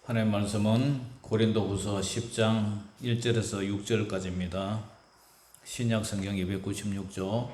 하나님 말씀은 고린도후서 10장 1절에서 6절까지입니다. 신약 성경 296조.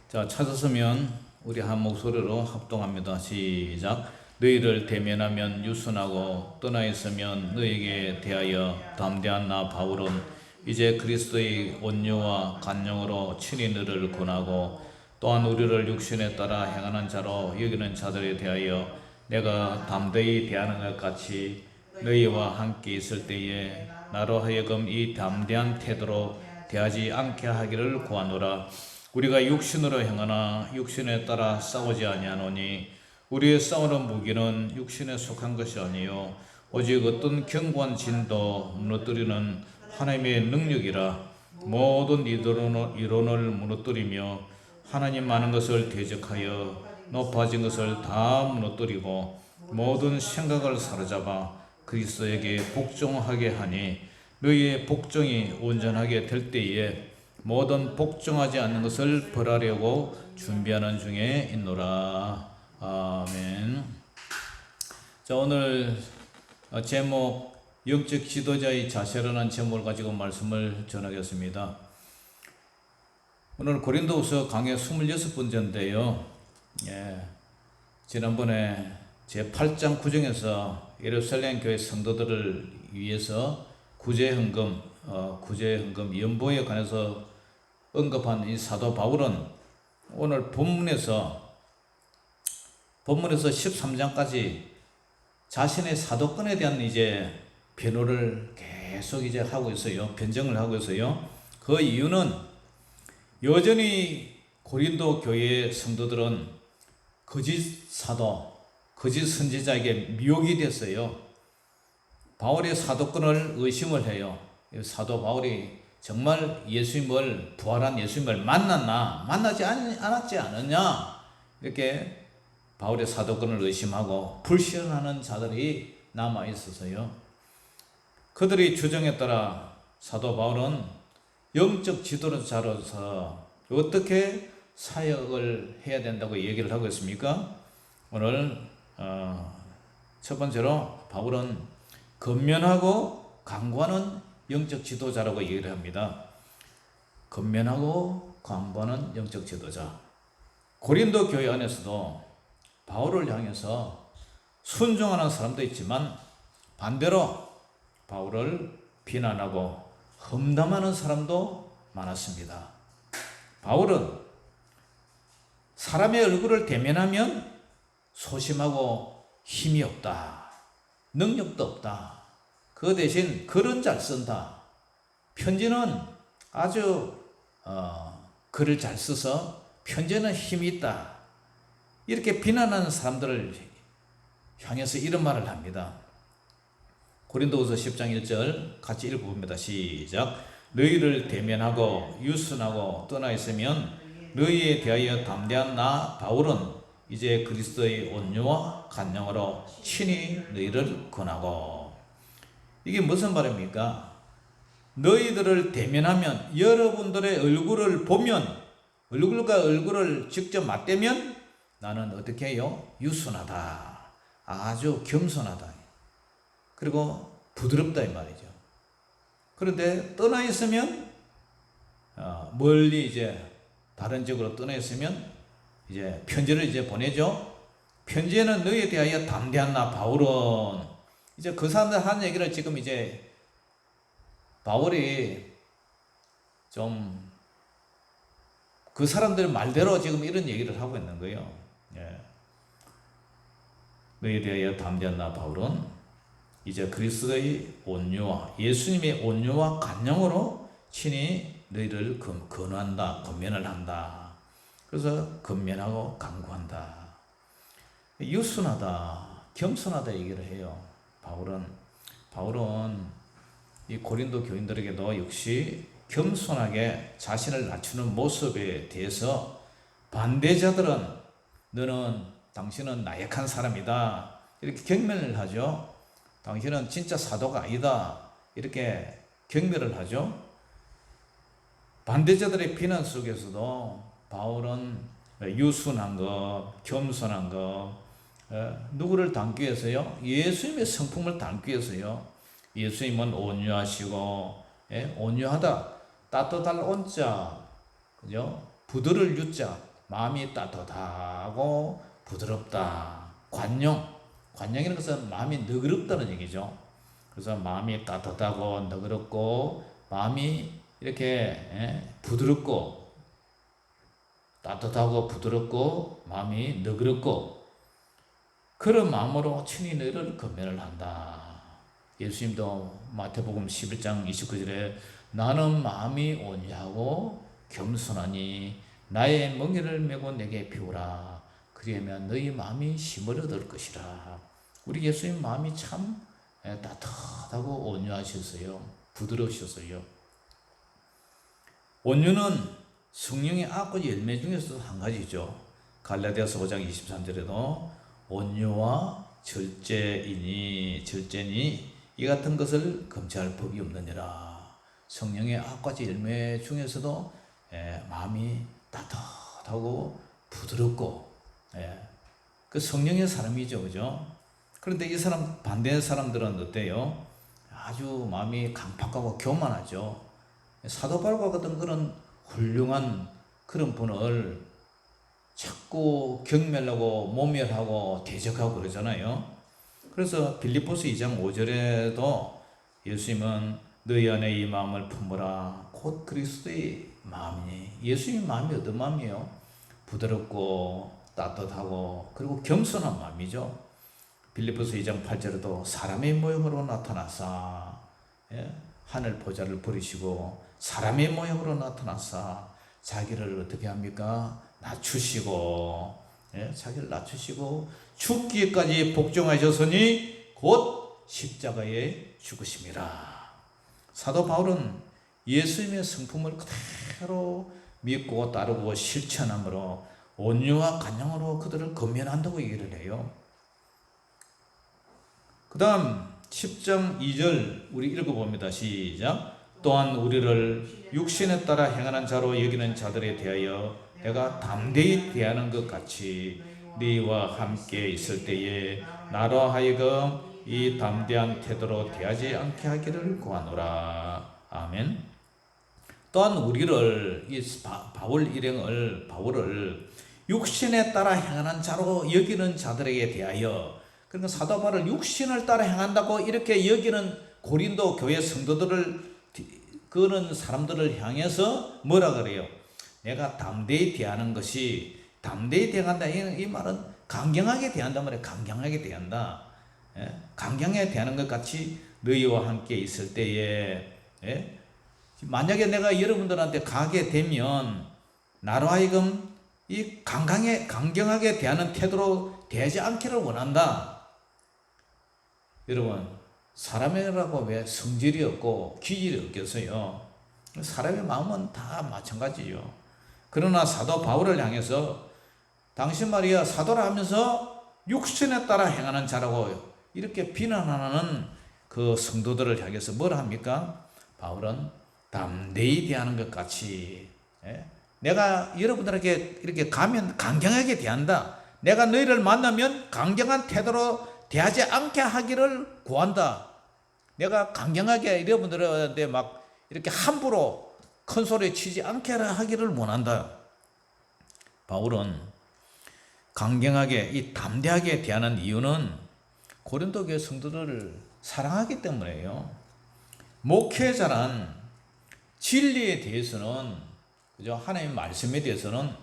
자, 찾았으면 우리 한 목소리로 합동합니다. 시작. 너희를 대면하면 유순하고 떠나 있으면 너희에게 대하여 담대한 나 바울은 이제 그리스도의 온유와 간용으로 친히 너를 권하고 또한 우리를 육신에 따라 행하는 자로 여기는 자들에 대하여 내가 담대히 대하는 것 같이 너희와 함께 있을 때에 나로 하여금 이 담대한 태도로 대하지 않게 하기를 구하노라. 우리가 육신으로 행하나 육신에 따라 싸우지 아니하노니 우리의 싸우는 무기는 육신에 속한 것이 아니요 오직 어떤 견고한 진도 무너뜨리는 하나님의 능력이라. 모든 이론을 무너뜨리며 하나님 많은 것을 대적하여 높아진 것을 다 무너뜨리고 모든 생각을 사로잡아 그리스도에게 복종하게 하니 너희의 복종이 온전하게 될 때에 모든 복종하지 않는 것을 벌하려고 준비하는 중에 있노라. 아멘. 자, 오늘 제목 영적 지도자의 자세라는 제목을 가지고 말씀을 전하겠습니다. 오늘 고린도후서 강의 26번째인데요. 지난번에 제 8장 9장에서 예루살렘 교회 성도들을 위해서 구제헌금 연보에 관해서 언급한 이 사도 바울은 오늘 본문에서 13장까지 자신의 사도권에 대한 이제 변호를 계속 이제 하고 있어요. 변증을 하고 있어요. 그 이유는 여전히 고린도 교회의 성도들은 거짓 사도, 거짓 선지자에게 미혹이 됐어요. 바울의 사도권을 의심을 해요. 사도 바울이 정말 예수님을, 부활한 예수님을 만나지 않았지 않느냐, 이렇게 바울의 사도권을 의심하고 불신하는 자들이 남아 있어서요. 그들의 주장에 따라 사도 바울은 영적 지도자로서 어떻게 사역을 해야 된다고 얘기를 하고 있습니까? 오늘 첫 번째로 바울은 건면하고 강구하는 영적 지도자라고 얘기를 합니다. 건면하고 강구하는 영적 지도자. 고린도 교회 안에서도 바울을 향해서 순종하는 사람도 있지만 반대로 바울을 비난하고 험담하는 사람도 많았습니다. 바울은 사람의 얼굴을 대면하면 소심하고 힘이 없다, 능력도 없다, 그 대신 글은 잘 쓴다, 편지는 아주 글을 잘 써서 편지는 힘이 있다, 이렇게 비난하는 사람들을 향해서 이런 말을 합니다. 고린도후서 10장 1절 같이 읽어봅니다. 시작. 너희를 대면하고 유순하고 떠나 있으면 너희에 대하여 담대한 나 바울은 이제 그리스도의 온유와 간용으로 친히 너희를 권하고. 이게 무슨 말입니까? 너희들을 대면하면, 여러분들의 얼굴을 보면, 얼굴과 얼굴을 직접 맞대면 나는 어떻게 해요? 유순하다, 아주 겸손하다, 그리고 부드럽다 이 말이죠. 그런데 떠나 있으면 멀리 이제 다른 지역으로 떠나 있으면 이제 편지를 이제 보내죠. 편지에는 너희에 대하여 담대한 나 바울은, 이제 그 사람들 하는 얘기를 지금 이제 바울이 좀 그 사람들 말대로 지금 이런 얘기를 하고 있는 거예요. 너희에 대하여 담대한 나 바울은 이제 그리스도의 온유와 예수님의 온유와 간용으로 친히 너희를 권한다, 권면을 한다. 그래서 권면하고 강구한다. 유순하다, 겸손하다 얘기를 해요. 바울은 이 고린도 교인들에게도 역시 겸손하게 자신을 낮추는 모습에 대해서 반대자들은 당신은 나약한 사람이다, 이렇게 경멸을 하죠. 당신은 진짜 사도가 아니다, 이렇게 경멸을 하죠. 반대자들의 비난 속에서도 바울은 유순한 것, 겸손한 것, 누구를 닮기 위해서요? 예수님의 성품을 닮기 위해서요. 예수님은 온유하시고, 온유하다, 따뜻할 온자, 그죠? 부드를 유자, 마음이 따뜻하고 부드럽다. 관용이라는 것은 마음이 너그럽다는 얘기죠. 그래서 마음이 따뜻하고 너그럽고 마음이 이렇게 부드럽고 따뜻하고 부드럽고 마음이 너그럽고 그런 마음으로 친히 너희를 권면을 한다. 예수님도 마태복음 11장 29절에 나는 마음이 온유하고 겸손하니 나의 멍에를 메고 내게 비우라. 그리하면 너희 마음이 힘을 얻을 것이라. 우리 예수님 마음이 참 따뜻하고 온유하셨어요. 부드러우셨어요. 온유는 성령의 악과 열매 중에서도 한 가지죠. 갈라디아서 5장 23절에도 온유와 절제니 이 같은 것을 금지할 법이 없느니라. 성령의 악과 열매 중에서도 마음이 따뜻하고 부드럽고 그 성령의 사람이죠, 그죠? 그런데 이 사람 반대의 사람들은 어때요? 아주 마음이 강팍하고 교만하죠. 사도 바울과 같은 그런 훌륭한 그런 분을 자꾸 경멸하고 모멸하고 대적하고 그러잖아요. 그래서 빌립보서 2장 5절에도 예수님은 너희 안에 이 마음을 품으라 곧 그리스도의 마음이니. 예수님의 마음이 어떤 마음이에요? 부드럽고 따뜻하고 그리고 겸손한 마음이죠. 빌립보서 2장 8절에도 사람의 모형으로 나타나사 하늘 보좌를 버리시고 사람의 모형으로 나타나사 자기를 어떻게 합니까? 낮추시고 자기를 낮추시고 죽기까지 복종하셨으니 곧 십자가에 죽으심이라. 사도 바울은 예수님의 성품을 그대로 믿고 따르고 실천함으로 온유와 간용으로 그들을 권면한다고 얘기를 해요. 그 다음 10장 2절 우리 읽어봅니다. 시작. 또한 우리를 육신에 따라 행하는 자로 여기는 자들에 대하여 내가 담대히 대하는 것 같이 너희와 함께 있을 때에 나로 하여금 이 담대한 태도로 대하지 않게 하기를 구하노라. 아멘. 또한 우리를 이 바울 일행을 바울을 육신에 따라 행하는 자로 여기는 자들에게 대하여, 그러니까 사도 바울을 육신을 따라 행한다고 이렇게 여기는 고린도 교회 성도들을 그런 사람들을 향해서 뭐라 그래요? 내가 담대히 대하는 것이, 담대히 대한다 이 말은 강경하게 대한단 말이에요. 강경하게 대한다. 강경하게 대하는 것 같이 너희와 함께 있을 때에 만약에 내가 여러분들한테 가게 되면 나로 하여금 이 강경하게 대하는 태도로 대하지 않기를 원한다. 여러분, 사람이라고 왜 성질이 없고 기질이 없겠어요? 사람의 마음은 다 마찬가지요. 그러나 사도 바울을 향해서 당신 말이야 사도라 하면서 육신에 따라 행하는 자라고 이렇게 비난하는 그 성도들을 향해서 뭐라 합니까? 바울은 담대히 대하는 것 같이 내가 여러분들에게 이렇게 가면 강경하게 대한다. 내가 너희를 만나면 강경한 태도로 대하지 않게 하기를 구한다. 내가 강경하게 여러분들한테 막 이렇게 함부로 큰 소리 치지 않게 하기를 원한다. 바울은 강경하게 이 담대하게 대하는 이유는 고린도 교회 성도들을 사랑하기 때문이에요. 목회자란 진리에 대해서는, 그죠? 하나님의 말씀에 대해서는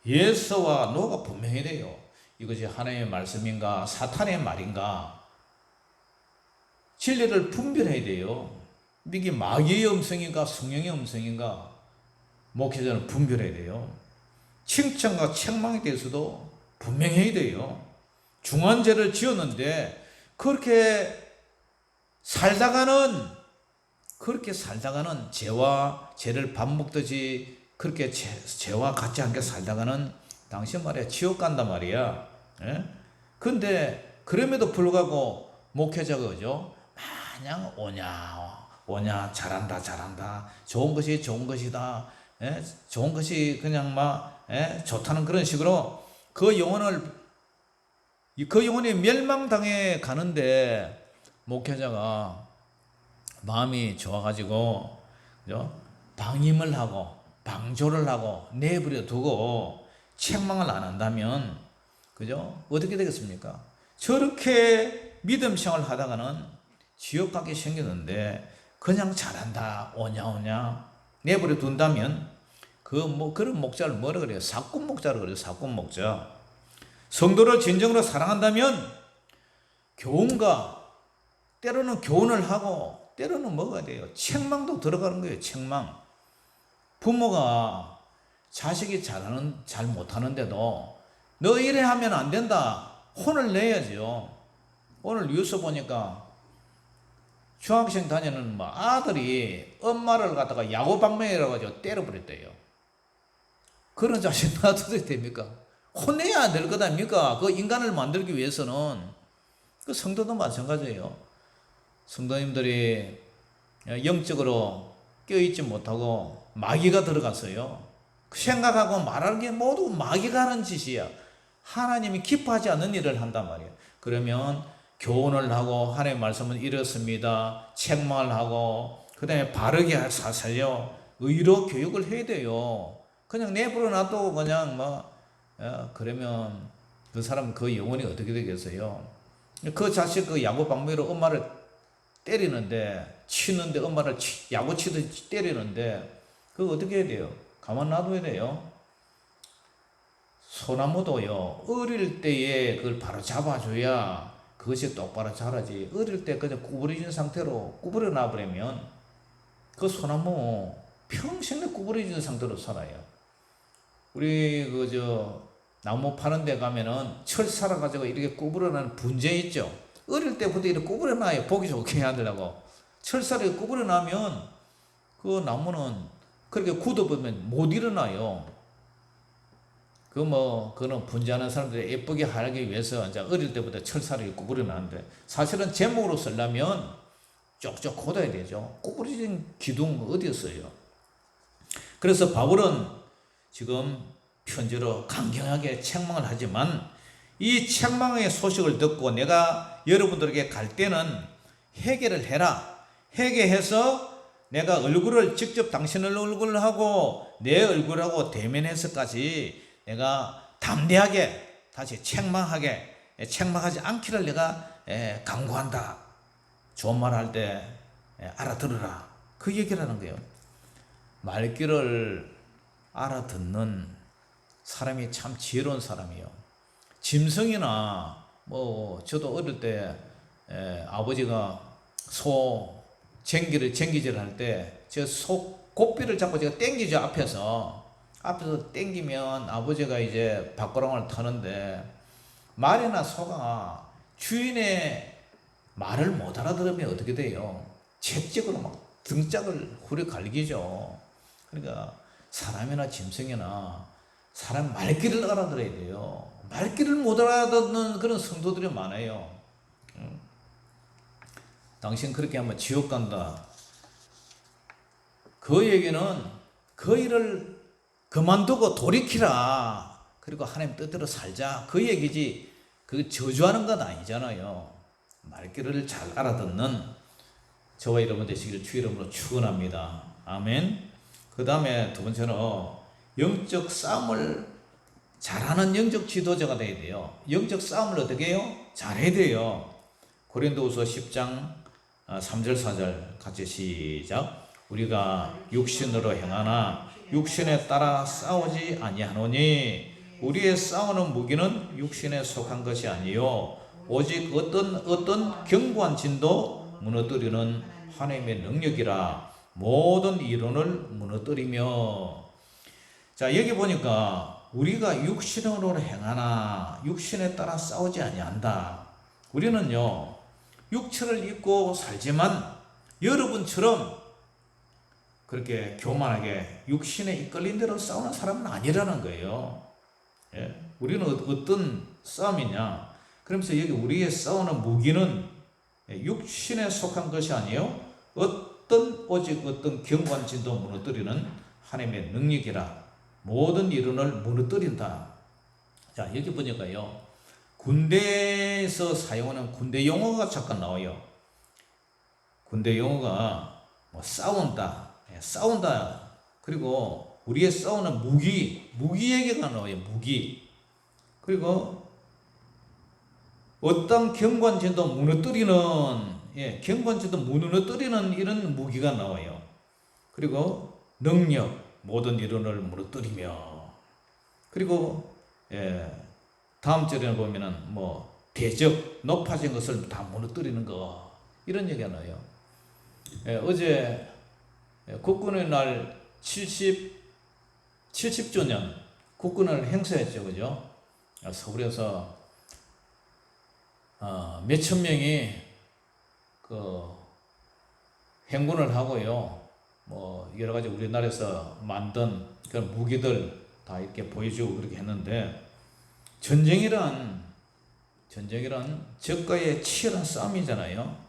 예서와 노가 분명히 돼요. 이것이 하나님의 말씀인가 사탄의 말인가 진리를 분별해야 돼요. 이게 마귀의 음성인가 성령의 음성인가 목회자는 분별해야 돼요. 칭찬과 책망에 대해서도 분명해야 돼요. 중환죄를 지었는데 그렇게 살다가는 죄를 밥 먹듯이 그렇게 죄와 같지 않게 살다가는 당신 말이야 지옥 간단 말이야. 근데 그럼에도 불구하고 목회자가 그죠? 마냥 오냐 잘한다 좋은 것이 좋은 것이다 좋은 것이 그냥 막 좋다는 그런 식으로 그 영혼이 멸망당해 가는데 목회자가 마음이 좋아가지고 그죠? 방임을 하고 방조를 하고 내버려 두고 책망을 안 한다면 그죠? 어떻게 되겠습니까? 저렇게 믿음 생활 하다가는 지옥 가게 생겼는데 그냥 잘한다 오냐오냐 내버려 둔다면 그런 목자를 뭐라 그래요? 사꾼 목자를 그래요. 사꾼 목자. 성도를 진정으로 사랑한다면 교훈과 때로는 교훈을 하고 때로는 뭐가 돼요? 책망도 들어가는 거예요. 책망. 부모가 자식이 잘 못하는데도 너 이래 하면 안 된다. 혼을 내야죠. 오늘 뉴스 보니까 중학생 다니는 아들이 엄마를 갖다가 야구 방망이라고 가지고 때려버렸대요. 그런 자식 놔둬도 됩니까? 혼내야 안 될 것 아닙니까? 그 인간을 만들기 위해서는. 그 성도도 마찬가지예요. 성도님들이 영적으로 껴있지 못하고 마귀가 들어갔어요. 생각하고 말하는 게 모두 마귀가 하는 짓이야. 하나님이 기뻐하지 않는 일을 한단 말이에요. 그러면 교훈을 하고 하나님의 말씀은 이렇습니다. 책망을 하고 그 다음에 바르게 살려 의로 교육을 해야 돼요. 그냥 내버려 놔두고 그냥 그러면 그 사람 그 영혼이 어떻게 되겠어요? 그 자식 그 야구 방망이로 엄마를 때리는데 치는데 엄마를 야구 치듯이 때리는데 그거 어떻게 해야 돼요? 가만 놔둬야 돼요. 소나무도요 어릴 때에 그걸 바로 잡아줘야 그것이 똑바로 자라지. 어릴 때 그냥 구부러진 상태로 구부려 놔버리면 그 소나무 평생 구부러진 상태로 살아요. 우리 나무 파는 데 가면은 철 살아가지고 이렇게 구부려놓은 분재 있죠. 어릴 때부터 이렇게 구부려놔요. 보기 좋게 하더라고. 철사를 구부려놔면 그 나무는 그렇게 굳어보면 못 일어나요. 그거는 분재하는 사람들이 예쁘게 하기 위해서 이제 어릴 때부터 철사를 구부려놨는데 사실은 제목으로 쓰려면 쪽쪽 걷어야 되죠. 구부러진 기둥 어디 있어요? 그래서 바울은 지금 편지로 강경하게 책망을 하지만 이 책망의 소식을 듣고 내가 여러분들에게 갈 때는 회개를 해라. 회개해서 내가 얼굴을 직접 당신의 얼굴을 하고 내 얼굴하고 대면해서까지 내가 담대하게 다시 책망하지 않기를 내가 강구한다. 좋은 말 할 때 알아들으라. 그 얘기를 하는 거예요. 말귀를 알아듣는 사람이 참 지혜로운 사람이에요. 짐승이나 저도 어릴 때 아버지가 소 쟁기질 할 때 저 소 고삐를 잡고 제가 땡기죠. 앞에서 땡기면 아버지가 이제 밥가랑을 타는데 말이나 소가 주인의 말을 못 알아들으면 어떻게 돼요? 채찍으로 막 등짝을 후려 갈기죠. 그러니까 사람이나 짐승이나 사람 말귀를 알아들어야 돼요. 말귀를 못 알아듣는 그런 성도들이 많아요. 당신 그렇게 하면 지옥 간다. 그 얘기는 그 일을 그만두고 돌이키라. 그리고 하나님 뜻대로 살자. 그 얘기지. 그 저주하는 건 아니잖아요. 말귀를 잘 알아듣는 저와 여러분 되시기를 주 이름으로 축원합니다. 아멘. 그 다음에 두 번째는 영적 싸움을 잘하는 영적 지도자가 돼야 돼요. 영적 싸움을 어떻게 해요? 잘해야 돼요. 고린도후서 10장 3절 4절 같이 시작. 우리가 육신으로 행하나 육신에 따라 싸우지 아니하노니 우리의 싸우는 무기는 육신에 속한 것이 아니요 오직 어떤 견고한 진도 무너뜨리는 하나님의 능력이라. 모든 이론을 무너뜨리며. 자, 여기 보니까 우리가 육신으로 행하나 육신에 따라 싸우지 아니한다. 우리는요 육체를 입고 살지만 여러분처럼 그렇게 교만하게 육신에 이끌린 대로 싸우는 사람은 아니라는 거예요. 우리는 어떤 싸움이냐? 그러면서 여기 우리의 싸우는 무기는 육신에 속한 것이 아니에요. 오직 어떤 견고한 진도 무너뜨리는 하나님의 능력이라 모든 이론을 무너뜨린다. 자, 여기 보니까요, 군대에서 사용하는 군대 용어가 잠깐 나와요. 군대 용어가 뭐 싸운다, 싸운다. 그리고 우리의 싸우는 무기 얘기가 나와요. 무기. 그리고 어떤 경관진도 무너뜨리는, 경관진도 무너뜨리는 이런 무기가 나와요. 그리고 능력, 모든 이론을 무너뜨리며. 그리고 다음 절에 보면은 뭐 대적, 높아진 것을 다 무너뜨리는 거, 이런 얘기가 나와요. 어제 국군의 날 70주년 국군을 행사했죠, 그죠? 서울에서 몇천 명이 그 행군을 하고요, 뭐 여러 가지 우리나라에서 만든 그런 무기들 다 이렇게 보여주고 그렇게 했는데, 전쟁이란 적과의 치열한 싸움이잖아요.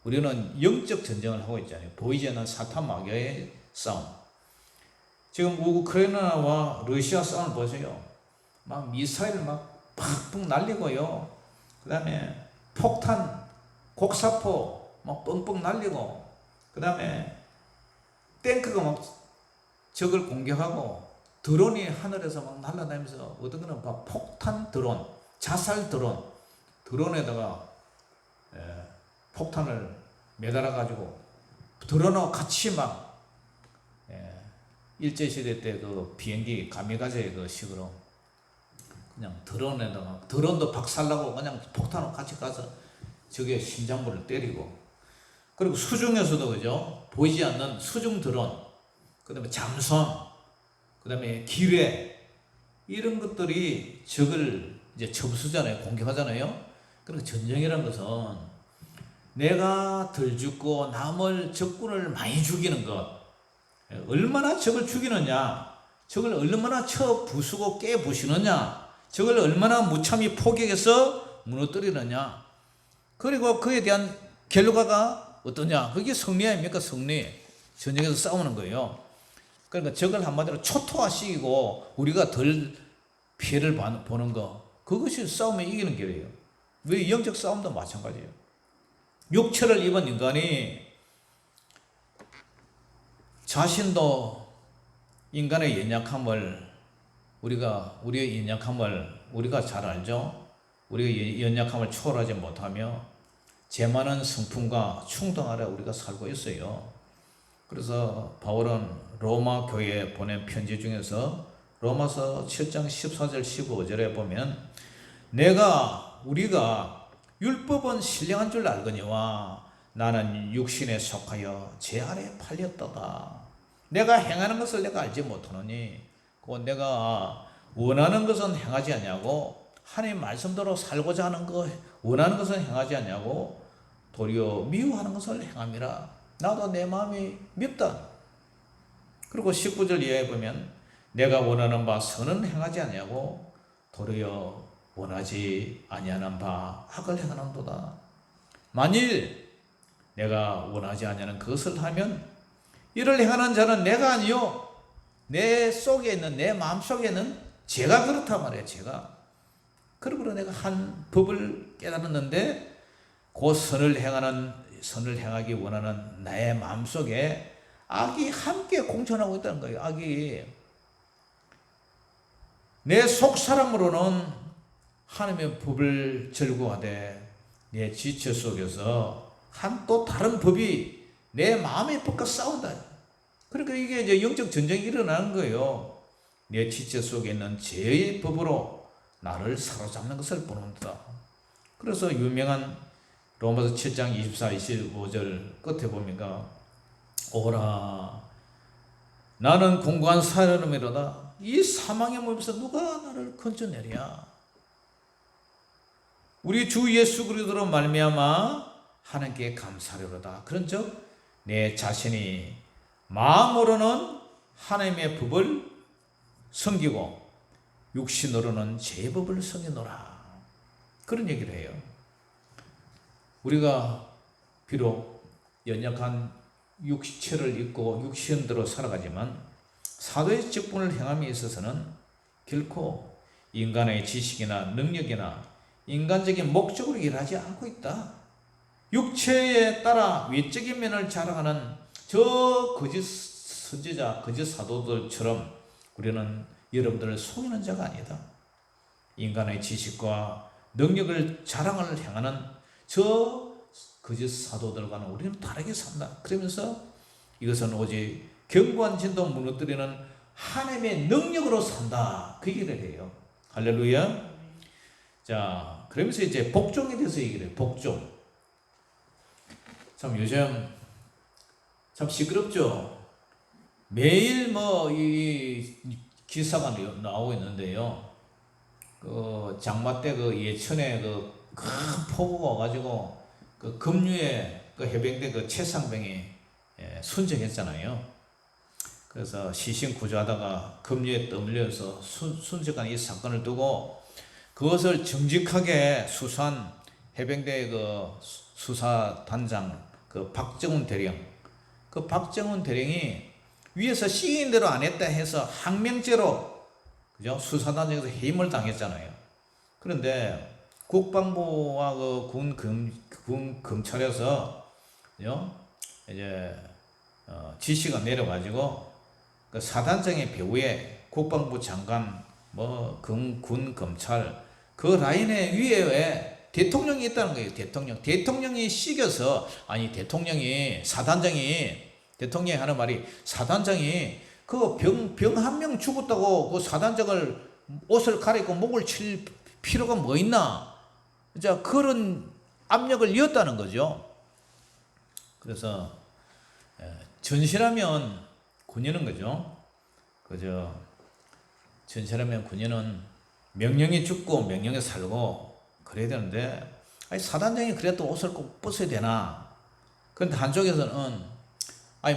우리는 영적 전쟁을 하고 있잖아요. 보이지 않는 사탄 마귀의 싸움. 지금 우크라이나와 러시아 싸움을 보세요. 막 미사일 막 팍팍 날리고요. 그 다음에 폭탄, 곡사포 막 뻥뻥 날리고, 그 다음에 탱크가 막 적을 공격하고, 드론이 하늘에서 막 날아다니면서, 어떤 거는 막 폭탄 드론, 자살 드론, 드론에다가 폭탄을 매달아가지고 드론하고 같이 막 일제시대 때 그 비행기 가미가제 그 식으로 그냥 드론에다가, 드론도 박살나고 그냥 폭탄으로 같이 가서 적의 심장부를 때리고, 그리고 수중에서도 그죠, 보이지 않는 수중 드론, 그 다음에 잠수함, 그 다음에 기뢰, 이런 것들이 적을 이제 접수잖아요. 공격하잖아요. 그러니까 전쟁이라는 것은 내가 덜 죽고 남을, 적군을 많이 죽이는 것, 얼마나 적을 죽이느냐, 적을 얼마나 쳐 부수고 깨 부시느냐, 적을 얼마나 무참히 포격해서 무너뜨리느냐, 그리고 그에 대한 결과가 어떠냐, 그게 승리 아닙니까? 승리. 전쟁에서 싸우는 거예요. 그러니까 적을 한마디로 초토화시키고 우리가 덜 피해를 보는 거, 그것이 싸움에 이기는 길이에요. 왜 영적 싸움도 마찬가지예요. 육체를 입은 인간이 자신도 인간의 연약함을, 우리의 연약함을 우리가 잘 알죠. 우리의 연약함을 초월하지 못하며 제 많은 성품과 충동 아래 우리가 살고 있어요. 그래서 바울은 로마 교회에 보낸 편지 중에서 로마서 7장 14절 15절에 보면, 우리가 율법은 신령한 줄 알거니와 나는 육신에 속하여 제 아래 팔렸도다. 내가 행하는 것을 내가 알지 못하노니 곧 내가 원하는 것은 행하지 않냐고, 하나님 말씀대로 살고자 하는 거 원하는 것은 행하지 않냐고 도리어 미워하는 것을 행함이라. 나도 내 마음이 밉다. 그리고 19절 이하에 보면 내가 원하는 바 선은 행하지 않냐고 도리어 원하지 아니하는 바 악을 행하는도다. 만일 내가 원하지 아니하는 그것을 하면 이를 행하는 자는 내가 아니요 내 속에 있는, 내 마음 속에 있는 제가 그렇단 말이에요. 제가. 그러므로 내가 한 법을 깨달았는데 그 선을 행하기 원하는 나의 마음 속에 악이 함께 공존하고 있다는 거예요. 악이. 내 속 사람으로는 하나님의 법을 절구하되 내 지체 속에서 또 다른 법이 내 마음의 법과 싸운다. 그러니까 이게 이제 영적 전쟁이 일어나는 거예요. 내 지체 속에 있는 죄의 법으로 나를 사로잡는 것을 보는다. 그래서 유명한 로마서 7장 24, 25절 끝에 보니까 오라 나는 공고한 사람이로다. 이 사망의 몸에서 누가 나를 건져내랴. 우리 주 예수 그리스도로 말미암아 하나님께 감사하리로다. 그런즉 내 자신이 마음으로는 하나님의 법을 섬기고 육신으로는 제 법을 섬기노라. 그런 얘기를 해요. 우리가 비록 연약한 육체를 입고 육신대로 살아가지만 사도의 직분을 행함에 있어서는 결코 인간의 지식이나 능력이나 인간적인 목적으로 일하지 않고 있다. 육체에 따라 외적인 면을 자랑하는 저 거짓 선지자, 거짓 사도들처럼 우리는 여러분들을 속이는 자가 아니다. 인간의 지식과 능력을 자랑을 행하는 저 거짓 사도들과는 우리는 다르게 산다. 그러면서 이것은 오직 견고한 진도 무너뜨리는 하나님의 능력으로 산다. 그 얘기를 해요. 할렐루야. 자, 그러면서 이제 복종에 대해서 얘기를 해요. 복종. 참 요즘 참 시끄럽죠. 매일 이 기사가 나오고 있는데요. 그 장마 때 그 예천에 그 큰 폭우가 와가지고 그 급류에 그 해병대 그 최상병이 순직했잖아요. 그래서 시신 구조하다가 급류에 떠밀려서 순직한 이 사건을 두고 그것을 정직하게 수사한 해병대 그 수사단장 그 박정훈 대령, 그 박정훈 대령이 위에서 시킨 대로 안 했다 해서 항명죄로 그죠? 수사단장에서 해임을 당했잖아요. 그런데 국방부와 그 군 검찰에서 그죠? 이제 지시가 내려가지고 그 사단장의 배후에 국방부 장관, 군 검찰 그 라인의 위에 대통령이 있다는 거예요. 대통령이 시켜서 대통령이 하는 말이 사단장이 그 병 한 명 죽었다고 그 사단장을 옷을 갈아입고 목을 칠 필요가 뭐 있나? 자, 그런 압력을 이었다는 거죠. 그래서 전실하면 군인은 거죠. 그죠? 전실하면 군인은 명령이 죽고 명령에 살고 그래야 되는데 사단장이 그래도 옷을 꼭 벗어야 되나? 그런데 한쪽에서는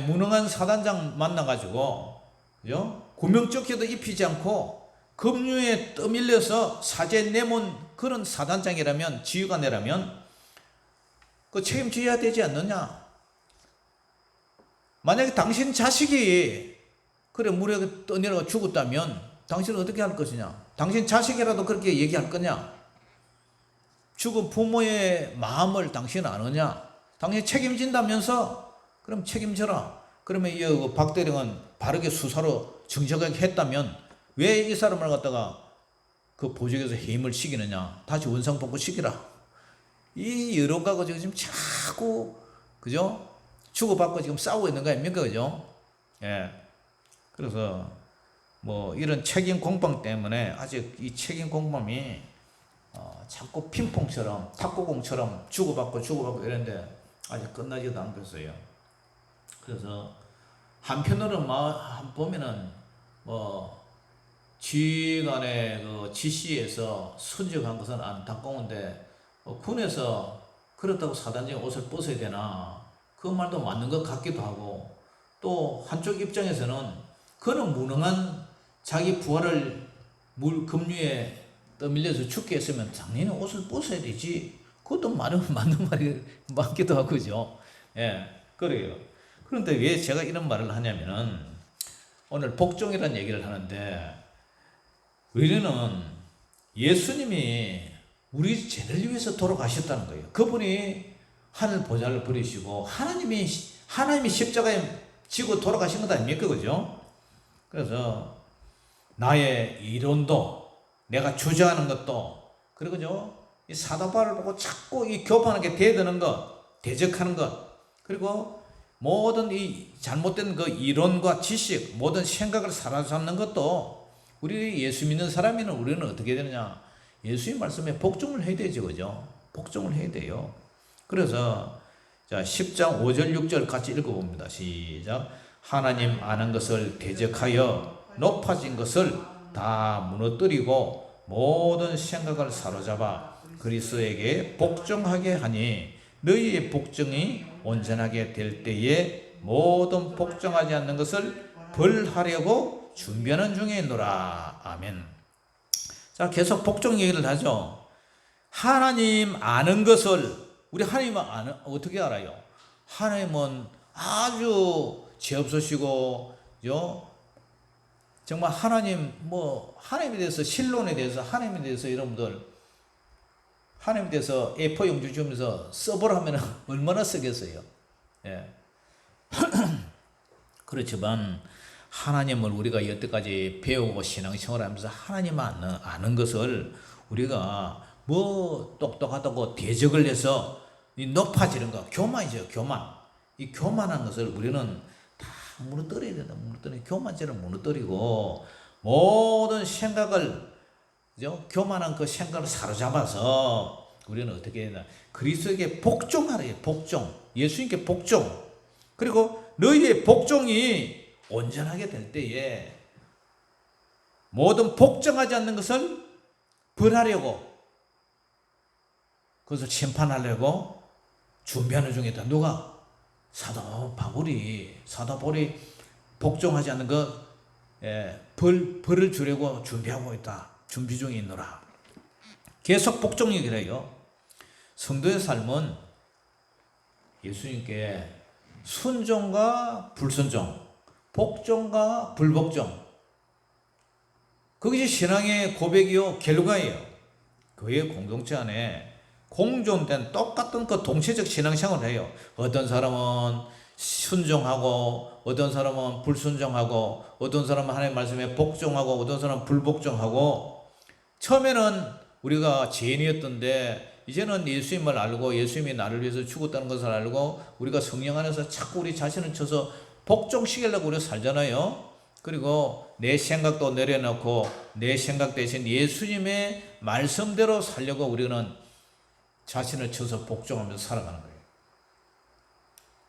무능한 사단장 만나가지고 그죠? 구명조끼도 입히지 않고 급류에 떠밀려서 사제 내몬 그런 사단장이라면 지휘관이라면 그 책임져야 되지 않느냐? 만약에 당신 자식이 그래 물에 떠내려가 죽었다면 당신은 어떻게 할 것이냐? 당신 자식이라도 그렇게 얘기할 거냐? 죽은 부모의 마음을 당신은 아느냐? 당신 책임진다면서? 그럼 책임져라. 그러면 이 박대령은 바르게 수사로 정직하게 했다면 왜 이 사람을 갖다가 그 보직에서 해임을 시키느냐? 다시 원상복구 시키라. 이 여론가고 지금 자꾸 그죠? 주고받고 지금 싸우고 있는 거 아닙니까? 그죠? 예. 그래서 이런 책임 공방 때문에 아직 이 책임 공방이 자꾸 핑퐁처럼 탁구공처럼 주고받고 이랬는데 아직 끝나지도 않겠어요. 그래서 한편으로 보면은 지휘관의 그 지시에서 순직한 것은 안타까운데 군에서 그렇다고 사단장이 옷을 벗어야 되나? 그 말도 맞는 것 같기도 하고 또 한쪽 입장에서는 그는 무능한 자기 부하를 급류에 떠밀려서 죽게 했으면 당연히 옷을 벗어야 되지. 그것도 맞는 말이 맞기도 하고 그죠? 예, 그래요. 그런데 왜 제가 이런 말을 하냐면은 오늘 복종이라는 얘기를 하는데 우리는 예수님이 우리 죄를 위해서 돌아가셨다는 거예요. 그분이 하늘 보좌를 버리시고 하나님이 십자가에 지고 돌아가신 것 아닙니까? 그죠? 그래서 나의 이론도 내가 주장하는 것도 그리고 이 사도바울을 보고 자꾸 이 교만하게 대드는 것, 대적하는 것 그리고 모든 이 잘못된 그 이론과 지식, 모든 생각을 사로잡는 것도 우리 예수 믿는 사람이면 우리는 어떻게 되느냐? 예수의 말씀에 복종을 해야 되죠, 그죠? 복종을 해야 돼요. 그래서 자 10장 5절 6절 같이 읽어봅니다. 시작. 하나님 아는 것을 대적하여 높아진 것을 다 무너뜨리고 모든 생각을 사로잡아 그리스도에게 복종하게 하니 너희의 복종이 온전하게 될 때에 모든 복종하지 않는 것을 벌하려고 준비하는 중에 있노라. 아멘. 자, 계속 복종 얘기를 하죠. 하나님 아는 것을 우리 하나님은 어떻게 알아요? 하나님은 아주 죄 없으시고 정말 하나님 하나님에 대해서 신론에 대해서 하나님에 대해서 여러분들 하나님에 대해서 A4 용지 주면서 써보라 하면 얼마나 쓰겠어요. 예. 그렇지만 하나님을 우리가 여태까지 배우고 신앙생활 하면서 하나님 아는 것을 우리가 똑똑하다고 대적을 해서 이 높아지는 거, 교만이죠, 교만. 이 교만한 것을 우리는 다 무너뜨려야 된다. 교만죄를 무너뜨리고 모든 생각을, 그죠? 교만한 그 생각을 사로잡아서 우리는 어떻게 해야 되나? 그리스도에게 복종하래요. 복종. 예수님께 복종. 그리고 너희의 복종이 온전하게 될 때에 모든 복종하지 않는 것을 벌하려고, 그것을 심판하려고 준비하는 중에 있다. 누가? 사도 바울이 복종하지 않는 것 벌을 주려고 준비하고 있다. 준비 중에 있노라. 계속 복종 얘기를 해요. 성도의 삶은 예수님께 순종과 불순종, 복종과 불복종, 그것이 신앙의 고백이요 결과예요. 그의 공동체 안에 공존된 똑같은 그 동체적 신앙생활을 해요. 어떤 사람은 순종하고, 어떤 사람은 불순종하고, 어떤 사람은 하나님의 말씀에 복종하고, 어떤 사람은 불복종하고. 처음에는 우리가 죄인이었던데 이제는 예수님을 알고 예수님이 나를 위해서 죽었다는 것을 알고 우리가 성령 안에서 자꾸 우리 자신을 쳐서 복종시키려고 우리가 살잖아요. 그리고 내 생각도 내려놓고 내 생각 대신 예수님의 말씀대로 살려고 우리는 자신을 쳐서 복종하면서 살아가는 거예요.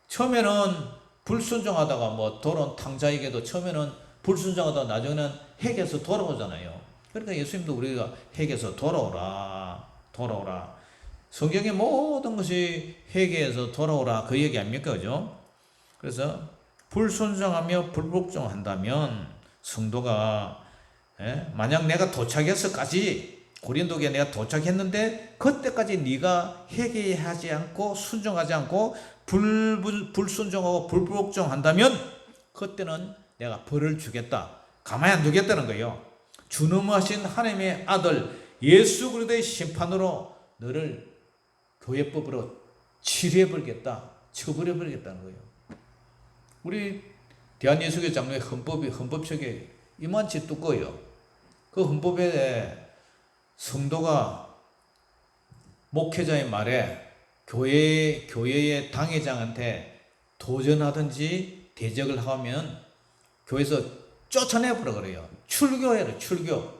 처음에는 불순종하다가 돈은 탕자에게도 처음에는 불순종하다가 나중에는 핵에서 돌아오잖아요. 그러니까 예수님도 우리가 핵에서 돌아오라. 성경의 모든 것이 회개에서 돌아오라 그 얘기 아닙니까? 그죠? 그래서 불순종하며 불복종한다면 성도가 만약 내가 도착해서까지 고린도에 내가 도착했는데 그때까지 네가 회개하지 않고 순종하지 않고 불순종하고 불복종한다면 그때는 내가 벌을 주겠다. 가만히 안 두겠다는 거예요. 주님하신 하나님의 아들 예수 그리스도의 심판으로 너를 교회법으로 치료해버리겠다, 처벌해버리겠다는 거예요. 우리 대한예수교 장로의 헌법책에 이만치 두꺼워요. 그 헌법에 성도가 목회자의 말에 교회의 당회장한테 도전하든지 대적을 하면 교회에서 쫓아내버려 그래요. 출교해라, 출교.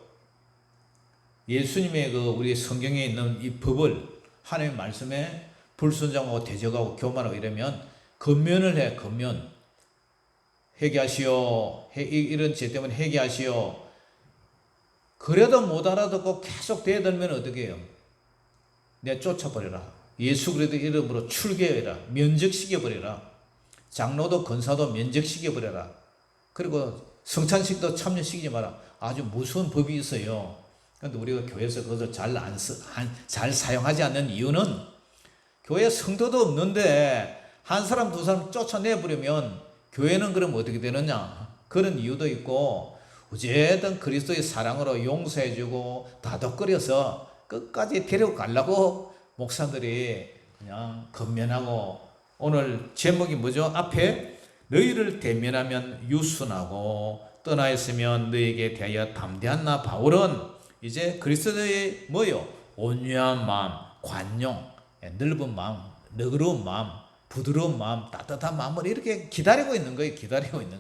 예수님의 우리 성경에 있는 이 법을 하나님의 말씀에 불순종하고 대적하고 교만하고 이러면 건면을 해. 건면. 회개하시오. 이런 죄 때문에 회개하시오. 그래도 못 알아듣고 계속 대들면 어떻게 해요? 내가 쫓아버려라. 예수 그리스도 이름으로 출교해라. 면직시켜버려라. 장로도 권사도 면직시켜버려라. 그리고 성찬식도 참여시키지 마라. 아주 무서운 법이 있어요. 그런데 우리가 교회에서 그것을 잘 사용하지 않는 이유는 교회 성도도 없는데 한 사람 두 사람 쫓아내버리면 교회는 그럼 어떻게 되느냐? 그런 이유도 있고 어쨌든 그리스도의 사랑으로 용서해주고 다독거려서 끝까지 데리고 가려고 목사들이 그냥 건면하고, 오늘 제목이 뭐죠? 앞에 너희를 대면하면 유순하고 떠나 있으면 너희에게 대하여 담대한 나 바울은 이제 그리스도의 뭐요? 온유한 마음, 관용, 넓은 마음, 너그러운 마음, 부드러운 마음, 따뜻한 마음을 이렇게 기다리고 있는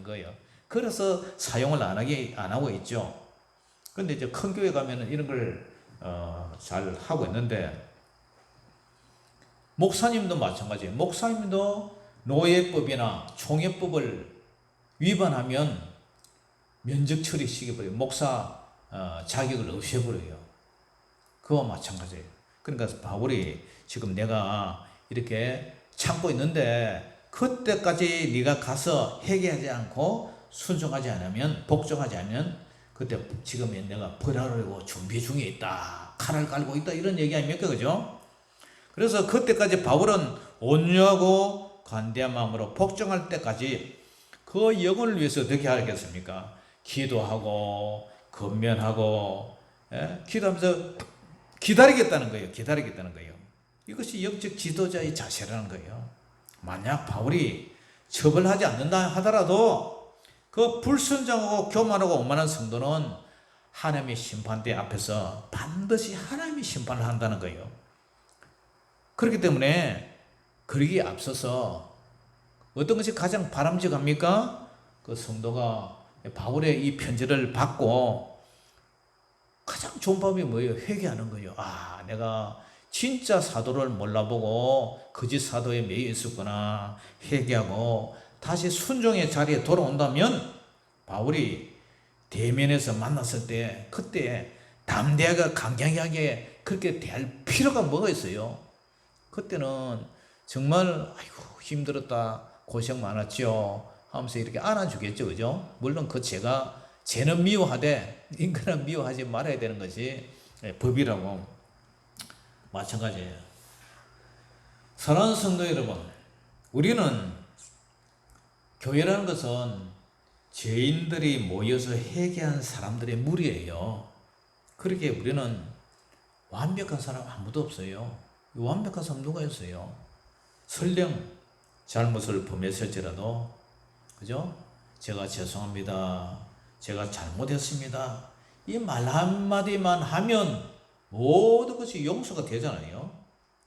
거예요. 그래서 사용을 안 하고 있죠. 그런데 이제 큰 교회 가면은 이런 걸 잘 하고 있는데, 목사님도 마찬가지예요. 목사님도 노예법이나 총회법을 위반하면 면접 처리시켜버려요. 목사 자격을 없애버려요. 그와 마찬가지예요. 그러니까 바울이 지금 내가 이렇게 참고 있는데 그때까지 네가 가서 회개하지 않고 순종하지 않으면, 복종하지 않으면 그때 지금 내가 벌하려고 준비 중에 있다, 칼을 깔고 있다, 이런 얘기 아닙니까? 그죠? 그래서 그때까지 바울은 온유하고 관대한 마음으로 복종할 때까지 그 영혼을 위해서 어떻게 하겠습니까? 기도하고 건면하고 기도하면서 기다리겠다는 거예요. 기다리겠다는 거예요. 이것이 영적 지도자의 자세라는 거예요. 만약 바울이 처벌하지 않는다 하더라도 그 불순종하고 교만하고 오만한 성도는 하나님의 심판대 앞에서 반드시 하나님이 심판을 한다는 거예요. 그렇기 때문에 그러기에 앞서서 어떤 것이 가장 바람직합니까? 그 성도가 바울의 이 편지를 받고 가장 좋은 방법이 뭐예요? 회개하는 거예요. 아, 내가 진짜 사도를 몰라보고 거짓 사도에 매여 있었구나. 회개하고 다시 순종의 자리에 돌아온다면 바울이 대면에서 만났을 때 그때 담대하게 강경하게 그렇게 대할 필요가 뭐가 있어요? 그때는 정말 아이고 힘들었다 고생 많았죠 하면서 이렇게 안아주겠죠, 그죠? 물론 그 쟤는 미워하되 인간은 미워하지 말아야 되는 것이 법이라고 마찬가지예요. 사랑하는 성도 여러분, 우리는 교회라는 것은 죄인들이 모여서 회개한 사람들의 무리예요. 그렇게 우리는 완벽한 사람 아무도 없어요. 완벽한 사람 누가 있어요? 설령 잘못을 범했을지라도, 그죠? 제가 죄송합니다. 제가 잘못했습니다. 이 말 한마디만 하면 모든 것이 용서가 되잖아요.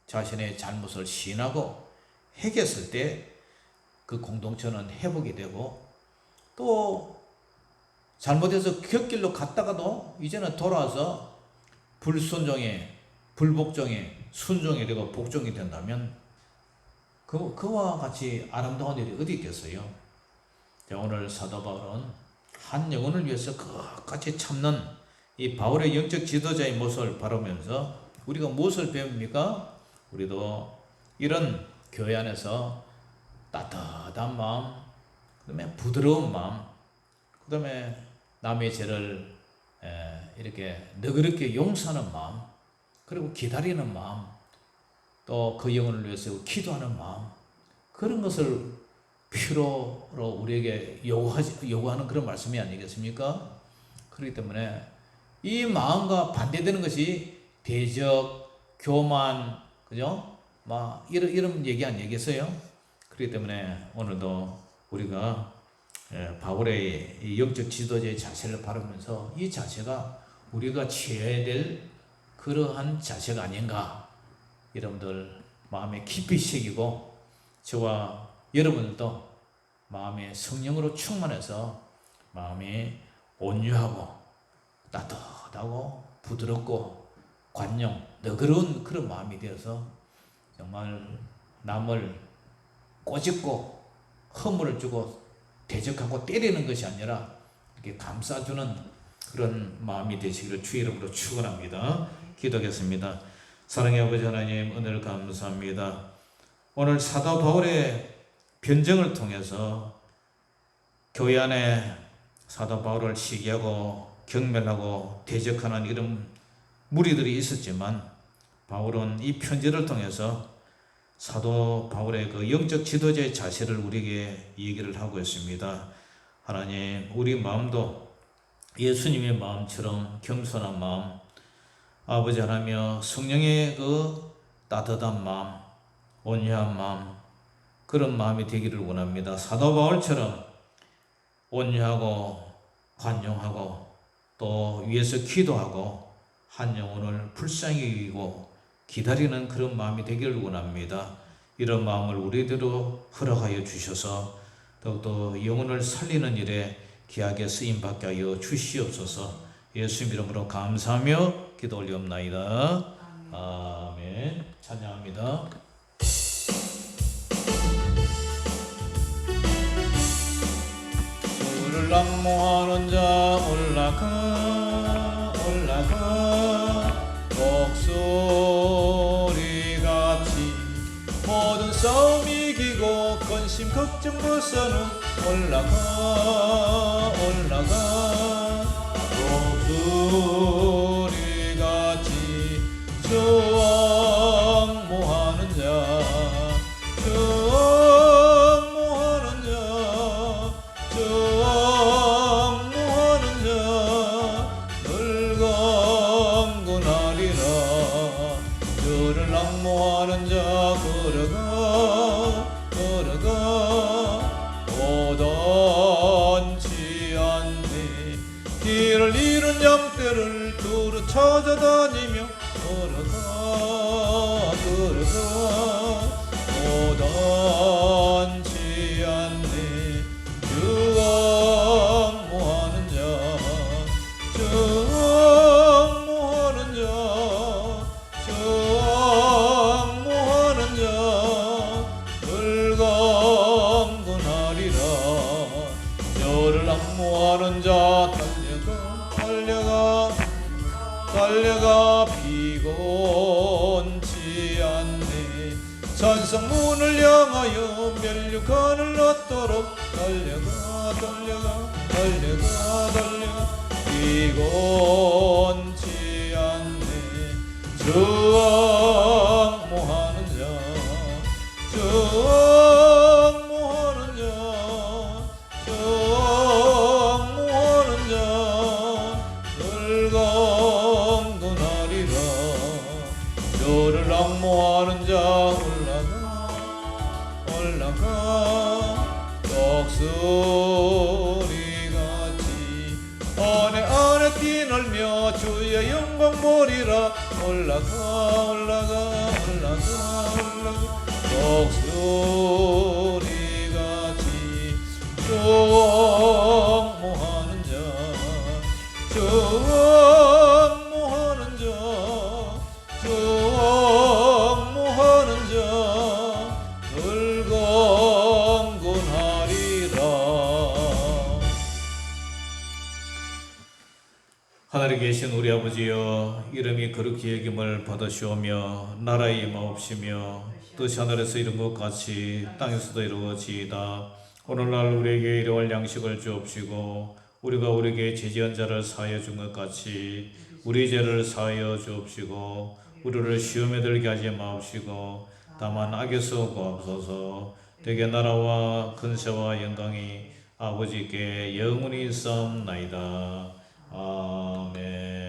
자신의 잘못을 시인하고 회개했을 때 그 공동체는 회복이 되고, 또 잘못해서 곁길로 갔다가도 이제는 돌아와서 불순종에 불복종에 순종이 되고 복종이 된다면 그와 같이 아름다운 일이 어디 있겠어요? 자, 오늘 사도 바울은 한 영혼을 위해서 끝까지 참는 이 바울의 영적 지도자의 모습을 바라보면서 우리가 무엇을 배웁니까? 우리도 이런 교회 안에서 따뜻한 마음, 그 다음에 부드러운 마음, 그 다음에 남의 죄를 이렇게 너그럽게 용서하는 마음, 그리고 기다리는 마음, 또 그 영혼을 위해서 기도하는 마음, 그런 것을 필요로 우리에게 요구하는 그런 말씀이 아니겠습니까? 그렇기 때문에 이 마음과 반대되는 것이 대적, 교만, 그죠? 막 이런 얘기 아니겠어요? 그렇기 때문에 오늘도 우리가 바울의 이 영적 지도자의 자세를 바라보면서 이 자세가 우리가 취해야 될 그러한 자세가 아닌가, 여러분들 마음에 깊이 새기고 저와 여러분들도 마음에 성령으로 충만해서 마음이 온유하고 따뜻하고 부드럽고 관용, 너그러운 그런 마음이 되어서 정말 남을 꼬집고 허물을 주고 대적하고 때리는 것이 아니라 이렇게 감싸주는 그런 마음이 되시기를 주의 이름으로 축원합니다. 기도하겠습니다. 사랑의 아버지 하나님, 은혜를 감사합니다. 오늘 사도 바울의 변증을 통해서 교회 안에 사도 바울을 시기하고 경멸하고 대적하는 이런 무리들이 있었지만 바울은 이 편지를 통해서 사도 바울의 그 영적 지도자의 자세를 우리에게 얘기를 하고 있습니다. 하나님, 우리 마음도 예수님의 마음처럼 겸손한 마음, 아버지 하나며 성령의 그 따뜻한 마음, 온유한 마음, 그런 마음이 되기를 원합니다. 사도 바울처럼 온유하고 관용하고 또 위에서 기도하고 한 영혼을 불쌍히 여기고 기다리는 그런 마음이 되기를 원합니다. 이런 마음을 우리대로 허락하여 주셔서 더욱더 영혼을 살리는 일에 귀하게 쓰임받게 하여 주시옵소서. 예수님 이름으로 감사하며 기도 올리옵나이다. 아멘. 찬양합니다. 주를 난모하는 자 올라가 목소리같이 모든 싸움 이기고 근심 걱정 벗어는 올라가 목소리같이 정모하는 자 정모하는 오던치 않네. 길을 잃은 양떼를 두루 찾아다니며 걸어가 오던치 않네. 주악무하는 자 주악무하는 자 주악무하는 자 불감군하리라. 저를 악무하는 자 달려가 피곤치 않네. 산성문을 향하여 멸류관을 얻도록 달려가 피곤치 않네. 주악무하는 자 불감군하리라. 저를 악무하는 자 올라가 독수리같이 안에 뛰놀며 주의 영광 보리라. 올라가 독수리같이 주악무하는 자 불감군하리라. 하늘에 계신 우리 아버지여, 이름이 거룩히 여김을 받으시오며 나라의 임하옵시며 뜻이 하늘에서 이룬 것 같이 땅에서도 이루어지이다. 오늘날 우리에게 일용할 양식을 주옵시고 우리가 우리에게 죄지은 자를 사하여 준 것 같이 우리 죄를 사하여 주옵시고 우리를 시험에 들게 하지 마옵시고 다만 악에서 구하옵소서. 대개 나라와 근세와 영광이 아버지께 영원히 있사옵나이다. 아멘.